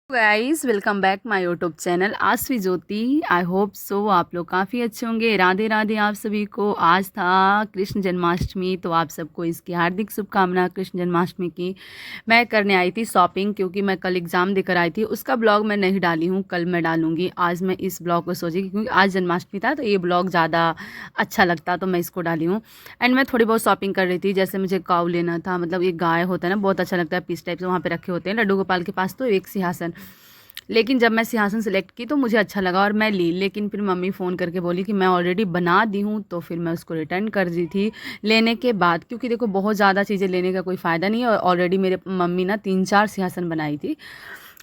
Guys welcome back my YouTube channel आसवी Jyoti. I hope so आप लोग काफ़ी अच्छे होंगे। राधे राधे आप सभी को। आज था कृष्ण जन्माष्टमी, तो आप सबको इसकी हार्दिक शुभकामनाएं कृष्ण जन्माष्टमी की। मैं करने आई थी शॉपिंग, क्योंकि मैं कल एग्ज़ाम देकर आई थी। उसका ब्लॉग मैं नहीं डाली हूँ, कल मैं डालूंगी। आज मैं इस ब्लॉग को सोची क्योंकि आज जन्माष्टमी था, तो ये ब्लॉग ज़्यादा अच्छा लगता, तो मैं इसको डाली हूँ। एंड मैं थोड़ी बहुत शॉपिंग कर रही थी। जैसे मुझे काऊ लेना था, मतलब एक गाय होता है ना, बहुत अच्छा लगता है, पीस टाइप से वहाँ पे रखे होते हैं लड्डू गोपाल के पास, तो एक सिंहासन। लेकिन जब मैं सिंहासन सेलेक्ट की तो मुझे अच्छा लगा और मैं ली, लेकिन फिर मम्मी फ़ोन करके बोली कि मैं ऑलरेडी बना दी हूँ, तो फिर मैं उसको रिटर्न कर दी थी लेने के बाद। क्योंकि देखो बहुत ज़्यादा चीज़ें लेने का कोई फ़ायदा नहीं है, और ऑलरेडी मेरे मम्मी ना 3-4 सिंहासन बनाई थी।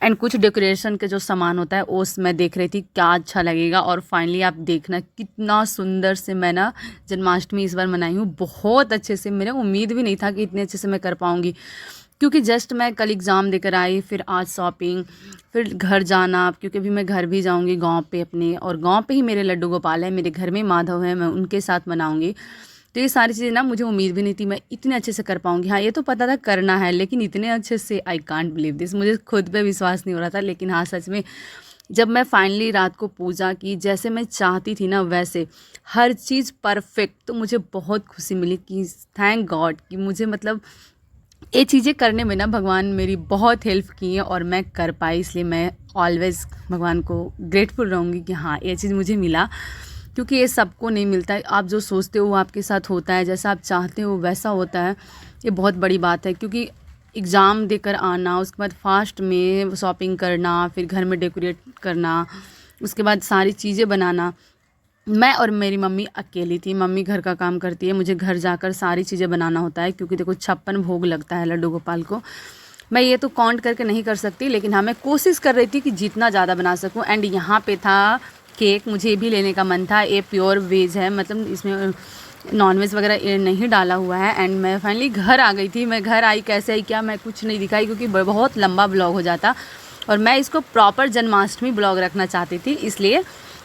एंड कुछ डेकोरेशन के जो सामान होता है वो मैं देख रही थी क्या अच्छा लगेगा। और फाइनली आप देखना कितना सुंदर से मैं ना जन्माष्टमी इस बार मनाई हूँ, बहुत अच्छे से। मेरे उम्मीद भी नहीं था कि इतने अच्छे से मैं कर पाऊँगी, क्योंकि जस्ट मैं कल एग्ज़ाम देकर आई, फिर आज शॉपिंग, फिर घर जाना, क्योंकि अभी मैं घर भी जाऊंगी गांव पे अपने, और गांव पे ही मेरे लड्डू गोपाल है, मेरे घर में माधव है, मैं उनके साथ मनाऊंगी। तो ये सारी चीज़ें ना मुझे उम्मीद भी नहीं थी मैं इतने अच्छे से कर पाऊंगी। हाँ, ये तो पता था करना है, लेकिन इतने अच्छे से आई कांट बिलीव दिस, मुझे खुद पे विश्वास नहीं हो रहा था। लेकिन हाँ, सच में जब मैं फाइनली रात को पूजा की, जैसे मैं चाहती थी ना वैसे हर चीज़ परफेक्ट, तो मुझे बहुत खुशी मिली कि थैंक गॉड कि मुझे मतलब ये चीज़ें करने में ना भगवान मेरी बहुत हेल्प की है और मैं कर पाई। इसलिए मैं ऑलवेज़ भगवान को ग्रेटफुल रहूँगी कि हाँ, ये चीज़ मुझे मिला, क्योंकि ये सबको नहीं मिलता है। आप जो सोचते हो वो आपके साथ होता है, जैसा आप चाहते हो वैसा होता है। ये बहुत बड़ी बात है, क्योंकि एग्ज़ाम देकर आना, उसके बाद फास्ट में शॉपिंग करना, फिर घर में डेकोरेट करना, उसके बाद सारी चीज़ें बनाना। मैं और मेरी मम्मी अकेली थी, मम्मी घर का काम करती है, मुझे घर जाकर सारी चीज़ें बनाना होता है, क्योंकि देखो 56 भोग लगता है लड्डू गोपाल को। मैं ये तो काउंट करके नहीं कर सकती, लेकिन हाँ, मैं कोशिश कर रही थी कि जितना ज़्यादा बना सकूं। एंड यहाँ पे था केक, मुझे भी लेने का मन था। ये प्योर वेज है, मतलब इसमें नॉनवेज वगैरह ये नहीं डाला हुआ है। एंड मैं फाइनली घर आ गई थी। मैं घर आई कैसे आई क्या, मैं कुछ नहीं दिखाई, क्योंकि बहुत लंबा ब्लॉग हो जाता, और मैं इसको प्रॉपर जन्माष्टमी ब्लॉग रखना चाहती थी। इसलिए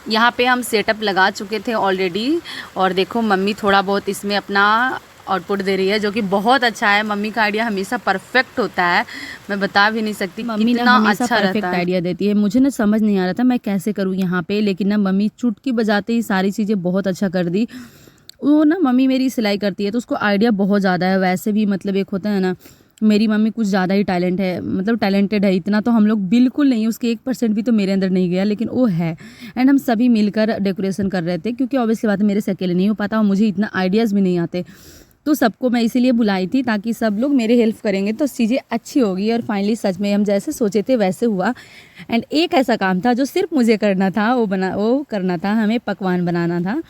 यहाँ पे हम सेटअप लगा चुके थे ऑलरेडी, और देखो मम्मी थोड़ा बहुत इसमें अपना आउटपुट दे रही है, जो कि बहुत अच्छा है। मम्मी का आइडिया हमेशा परफेक्ट होता है, मैं बता भी नहीं सकती मम्मी ना कितना हमेशा अच्छा परफेक्ट रहता है। आइडिया देती है। मुझे ना समझ नहीं आ रहा था मैं कैसे करूँ यहाँ पे, लेकिन ना मम्मी चुटकी बजाते ही सारी चीज़ें बहुत अच्छा कर दी। वो ना मम्मी मेरी सिलाई करती है, तो उसको आइडिया बहुत ज़्यादा है। वैसे भी मतलब एक होता है ना, मेरी मम्मी कुछ ज़्यादा ही टैलेंट है, मतलब टैलेंटेड है। इतना तो हम लोग बिल्कुल नहीं, उसके 1% भी तो मेरे अंदर नहीं गया, लेकिन वो है। एंड हम सभी मिलकर डेकोरेशन कर रहे थे, क्योंकि ऑब्वियसली बात है मेरे से अकेले नहीं हो पाता और मुझे इतना आइडियाज़ भी नहीं आते। तो सबको मैं इसीलिए बुलाई थी, ताकि सब लोग मेरे हेल्प करेंगे तो चीज़ें अच्छी होगी। और फाइनली सच में हम जैसे सोचे थे वैसे हुआ। एंड एक ऐसा काम था जो सिर्फ मुझे करना था, वो करना था, हमें पकवान बनाना था।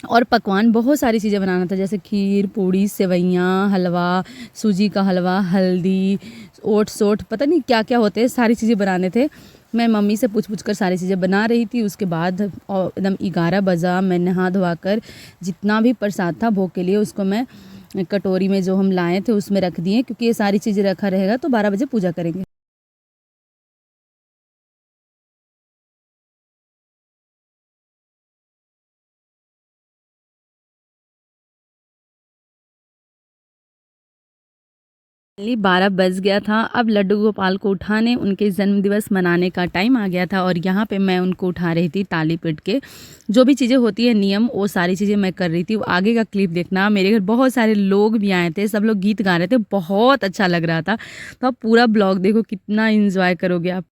और पकवान बहुत सारी चीज़ें बनाना था, जैसे खीर, पूड़ी, सेवइयाँ, हलवा, सूजी का हलवा, हल्दी, ओट्स पता नहीं क्या क्या होते हैं, सारी चीज़ें बनाने थे। मैं मम्मी से पूछ कर सारी चीज़ें बना रही थी। उसके बाद एकदम 11 बजा, मैं नहा धोवा कर जितना भी प्रसाद था भोग के लिए, उसको मैं कटोरी में जो हम लाए थे उसमें रख दिए, क्योंकि ये सारी चीज़ें रखा रहेगा तो 12 बजे पूजा करेंगे। फाइनली 12 बज गया था। अब लड्डू गोपाल को उठाने, उनके जन्मदिवस मनाने का टाइम आ गया था, और यहाँ पे मैं उनको उठा रही थी ताली पीट के। जो भी चीज़ें होती है नियम, वो सारी चीज़ें मैं कर रही थी। वो आगे का क्लिप देखना। मेरे घर बहुत सारे लोग भी आए थे, सब लोग गीत गा रहे थे, बहुत अच्छा लग रहा था। तो आप पूरा ब्लॉग देखो, कितना इंजॉय करोगे आप।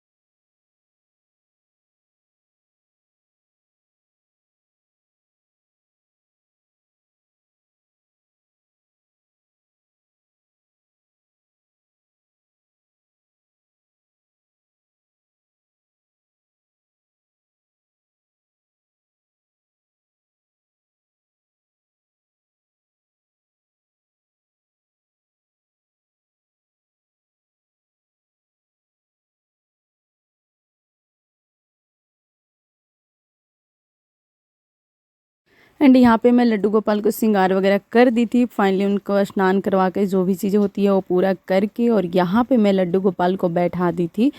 एंड यहाँ पे मैं लड्डू गोपाल को श्रृंगार वगैरह कर दी थी। फाइनली उनको स्नान करवा के जो भी चीज़ें होती है वो पूरा करके, और यहाँ पे मैं लड्डू गोपाल को बैठा दी थी।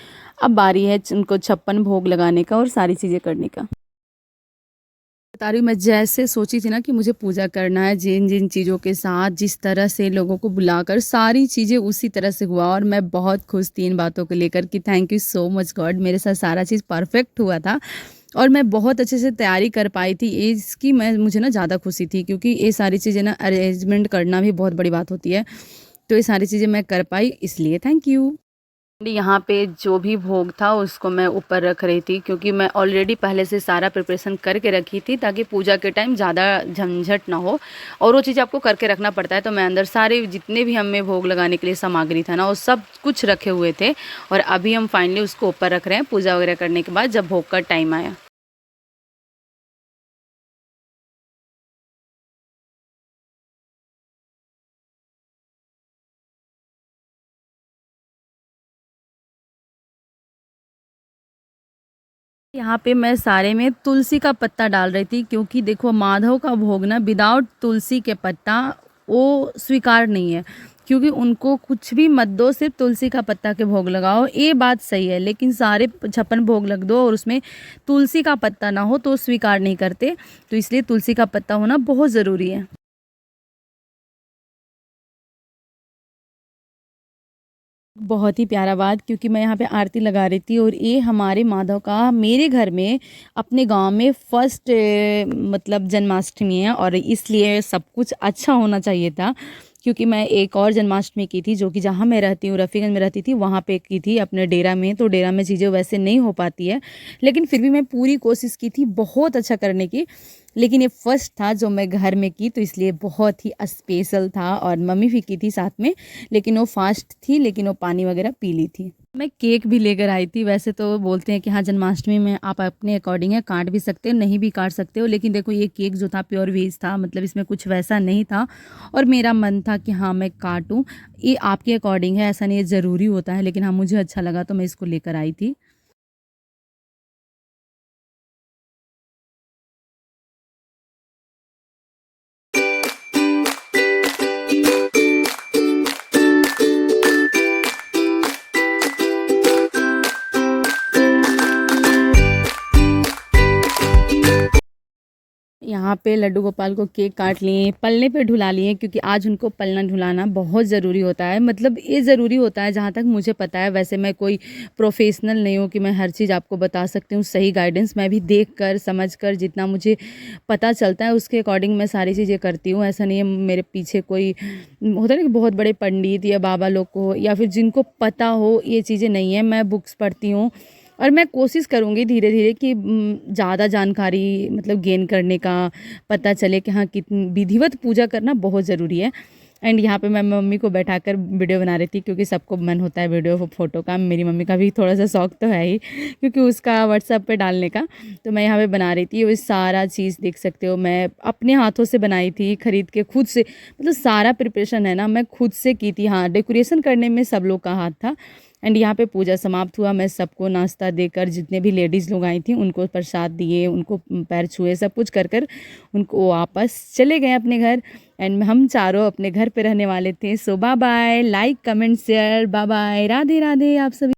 अब बारी है उनको 56 भोग लगाने का और सारी चीज़ें करने का। बता रही हूँ, मैं जैसे सोची थी ना कि मुझे पूजा करना है, जिन जिन चीज़ों के साथ, जिस तरह से लोगों को बुलाकर, सारी चीज़ें उसी तरह से हुआ और मैं बहुत खुश थी इन बातों को लेकर कि thank you so much God, मेरे साथ सारा चीज़ परफेक्ट हुआ था और मैं बहुत अच्छे से तैयारी कर पाई थी। इसकी मुझे ना ज़्यादा खुशी थी क्योंकि ये सारी चीज़ें ना अरेंजमेंट करना भी बहुत बड़ी बात होती है। तो ये सारी चीज़ें मैं कर पाई, इसलिए थैंक यू। यहाँ पे जो भी भोग था उसको मैं ऊपर रख रही थी क्योंकि मैं ऑलरेडी पहले से सारा प्रिपरेशन करके रखी थी ताकि पूजा के टाइम ज़्यादा झंझट ना हो, और वो चीज़ आपको करके रखना पड़ता है। तो मैं अंदर सारे जितने भी हमें भोग लगाने के लिए सामग्री था ना वो सब कुछ रखे हुए थे, और अभी हम फाइनली उसको ऊपर रख रहे हैं पूजा वगैरह करने के बाद जब भोग का टाइम आया। यहाँ पे मैं सारे में तुलसी का पत्ता डाल रही थी क्योंकि देखो माधव का भोग ना विदाउट तुलसी के पत्ता वो स्वीकार नहीं है, क्योंकि उनको कुछ भी मत दो, सिर्फ तुलसी का पत्ता के भोग लगाओ, ये बात सही है। लेकिन सारे 56 भोग लग दो और उसमें तुलसी का पत्ता ना हो तो स्वीकार नहीं करते, तो इसलिए तुलसी का पत्ता होना बहुत ज़रूरी है। बहुत ही प्यारा बात, क्योंकि मैं यहाँ पे आरती लगा रही थी और ये हमारे माधव का मेरे घर में अपने गांव में फर्स्ट मतलब जन्माष्टमी है और इसलिए सब कुछ अच्छा होना चाहिए था। क्योंकि मैं एक और जन्माष्टमी की थी जो कि जहाँ मैं रहती हूँ रफ़ीगंज में रहती थी, वहाँ पे की थी अपने डेरा में। तो डेरा में चीज़ें वैसे नहीं हो पाती है, लेकिन फिर भी मैं पूरी कोशिश की थी बहुत अच्छा करने की। लेकिन ये फर्स्ट था जो मैं घर में की, तो इसलिए बहुत ही स्पेशल था और मम्मी भी की थी साथ में, लेकिन वो फास्ट थी, लेकिन वो पानी वगैरह पी ली थी। मैं केक भी लेकर आई थी। वैसे तो बोलते हैं कि हाँ जन्माष्टमी में आप अपने अकॉर्डिंग है काट भी सकते हो, नहीं भी काट सकते हो, लेकिन देखो ये केक जो था प्योर वेज था, मतलब इसमें कुछ वैसा नहीं था और मेरा मन था कि हाँ मैं काटूं। ये आपके अकॉर्डिंग है, ऐसा नहीं है ज़रूरी होता है, लेकिन हाँ मुझे अच्छा लगा तो मैं इसको लेकर आई थी। यहाँ पे लड्डू गोपाल को केक काट लिए, पलने पे ढुला लिए, क्योंकि आज उनको पलना ढुलाना बहुत ज़रूरी होता है। मतलब ये ज़रूरी होता है जहाँ तक मुझे पता है। वैसे मैं कोई प्रोफेशनल नहीं हूँ कि मैं हर चीज़ आपको बता सकती हूँ। सही गाइडेंस मैं भी देख कर समझ कर जितना मुझे पता चलता है उसके अकॉर्डिंग मैं सारी चीज़ें करती हूँ। ऐसा नहीं है मेरे पीछे कोई होता है ना कि बहुत बड़े पंडित या बाबा लोग को या फिर जिनको पता हो, ये चीज़ें नहीं है। मैं बुक्स पढ़ती हूँ और मैं कोशिश करूँगी धीरे धीरे कि ज़्यादा जानकारी मतलब गेन करने का पता चले कि हाँ कितनी विधिवत पूजा करना बहुत ज़रूरी है। एंड यहाँ पे मैं मम्मी को बैठाकर वीडियो बना रही थी, क्योंकि सबको मन होता है वीडियो फोटो का। मेरी मम्मी का भी थोड़ा सा शौक तो है ही, क्योंकि उसका व्हाट्सएप पे डालने का। तो मैं यहाँ पे बना रही थी, वो सारा चीज़ देख सकते हो मैं अपने हाथों से बनाई थी, खरीद के खुद से। मतलब सारा प्रिपरेशन है ना मैं खुद से की थी। हाँ डेकोरेशन करने में सब लोग का हाथ था। एंड यहाँ पे पूजा समाप्त हुआ, मैं सबको नाश्ता देकर, जितने भी लेडीज़ लोग आई थी उनको प्रसाद दिए, उनको पैर छुए, सब कुछ कर कर उनको वापस चले गए अपने घर। एंड हम चारों अपने घर पे रहने वाले थे। So bye bye, like comment share, bye bye, Radhe Radhe आप सभी।